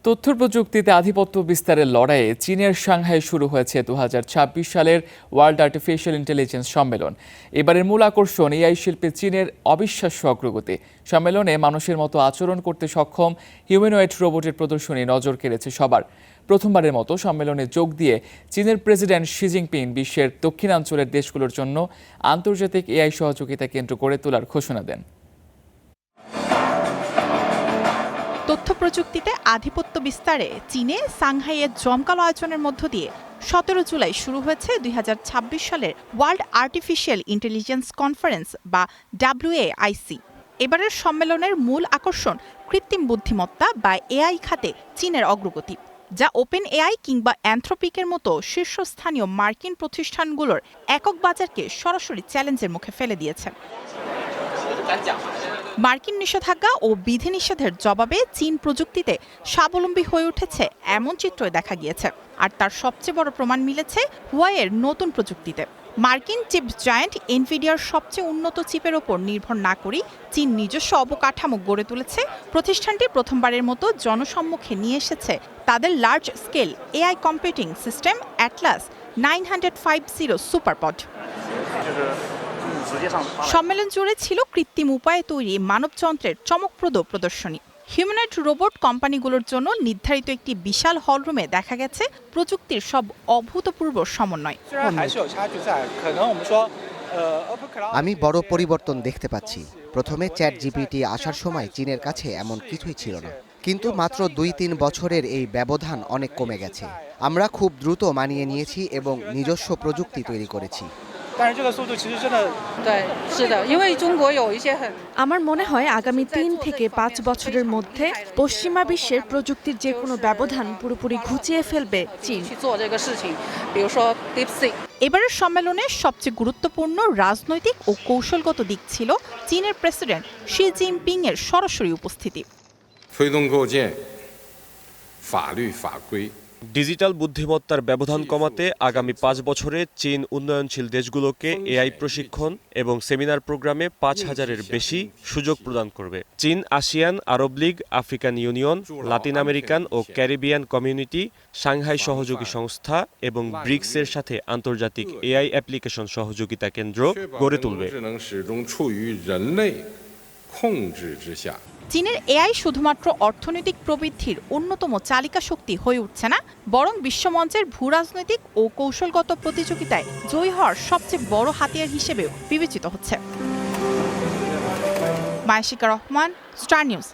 তথ্য প্রযুক্তিতে আধিপত্য বিস্তারের লড়াইয়ে চীনের সাংহাই শুরু হয়েছে 2026 সালের ওয়ার্ল্ড আর্টিফিশিয়াল ইন্টেলিজেন্স সম্মেলন। এবারের মূল আকর্ষণ এআই শিল্পে চীনের অবিশ্বাস্য অগ্রগতি। সম্মেলনে মানুষের মতো আচরণ করতে সক্ষম হিউম্যানয়েড রোবটের প্রদর্শনী নজর কেড়েছে সবার। প্রথমবারের মতো সম্মেলনে যোগ দিয়ে চীনের প্রেসিডেন্ট শি জিনপিং বিশ্বের দক্ষিণাঞ্চলের দেশগুলোর জন্য আন্তর্জাতিক এআই সহযোগিতা কেন্দ্র গড়ে তোলার ঘোষণা দেন। তথ্য প্রযুক্তিতে আধিপত্য বিস্তারে চীনে সাংহাইয়ের জমকালো আয়োজনের মধ্য দিয়ে 17 জুলাই শুরু হয়েছে 2026 সালের ওয়ার্ল্ড আর্টিফিশিয়াল ইন্টেলিজেন্স কনফারেন্স বা WAIC। এবারের সম্মেলনের মূল আকর্ষণ কৃত্রিম বুদ্ধিমত্তা বা এআই খাতে চীনের অগ্রগতি, যা ওপেন এআই কিংবা অ্যানথ্রোপিকের মতো শীর্ষস্থানীয় মার্কিন প্রতিষ্ঠানগুলোর একক বাজারকে সরাসরি চ্যালেঞ্জের মুখে ফেলে দিয়েছে। মার্কিন নিষেধাজ্ঞা ও বিধিনিষেধের জবাবে চীন প্রযুক্তিতে স্বাবলম্বী হয়ে উঠেছে এমন চিত্রই দেখা গিয়েছে। আর তার সবচেয়ে বড় প্রমাণ মিলেছে হুয়াওয়ের নতুন প্রযুক্তিতে। মার্কিন চিপ জায়ান্ট এনভিডিয়ার সবচেয়ে উন্নত চিপের ওপর নির্ভর না করেই চীন নিজস্ব অবকাঠামো গড়ে তুলেছে। প্রতিষ্ঠানটি প্রথমবারের মতো জনসম্মুখে নিয়ে এসেছে তাদের large scale AI computing system Atlas 950 সুপারপড। সম্মেলন জুড়ে ছিল কৃত্রিম উপায়ে তৈরি মানবযন্ত্রের চমকপ্রদ প্রদর্শনী। হিউম্যানয়েড রোবট কোম্পানিগুলোর জন্য নির্ধারিত একটি বিশাল হলরুমে দেখা গেছে প্রযুক্তির সব অভূতপূর্ব সমন্বয়। আমি বড় পরিবর্তন দেখতে পাচ্ছি। প্রথমে চ্যাট জিপিটি আসার সময় চীনের কাছে এমন কিছুই ছিল না, কিন্তু মাত্র 2-3 বছরের এই ব্যবধান অনেক কমে গেছে। আমরা খুব দ্রুত মানিয়ে নিয়েছি এবং নিজস্ব প্রযুক্তি তৈরি করেছি। আমার মনে হয় আগামী 3 থেকে 5 বছরের মধ্যে পশ্চিমা বিশ্বের প্রযুক্তির যে কোনো ব্যবধান পুরোপুরি ঘুচিয়ে ফেলবে চীন। এবারের সম্মেলনের সবচেয়ে গুরুত্বপূর্ণ রাজনৈতিক ও কৌশলগত দিক ছিল চীনের প্রেসিডেন্ট শি জিনপিং এর সরাসরি উপস্থিতি। ডিজিটাল বুদ্ধিমত্তার ব্যবধান কমাতে আগামী 5 বছরে চীন উন্নয়নশীল দেশগুলোকে এআই প্রশিক্ষণ এবং সেমিনার প্রোগ্রামে 5000-এর বেশি সুযোগ প্রদান করবে। চীন ASEAN, Arab League, African Union, Latin American ও ক্যারিবিয়ান কমিউনিটি, সাংহাই সহযোগী সংস্থা এবং ব্রিক্সের সাথে আন্তর্জাতিক এআই অ্যাপ্লিকেশন সহযোগিতা কেন্দ্র গড়ে তুলবে। চীনের এআই শুধুমাত্র অর্থনৈতিক প্রবৃদ্ধির অন্যতম চালিকা শক্তি হয়ে উঠছে না, বরং বিশ্বমঞ্চের ভূরাজনৈতিক ও কৌশলগত প্রতিযোগিতায় জয়ী হওয়ার সবচেয়ে বড় হাতিয়ার হিসেবেও বিবেচিত হচ্ছে। মায়াশিকা রহমান, স্টার নিউজ।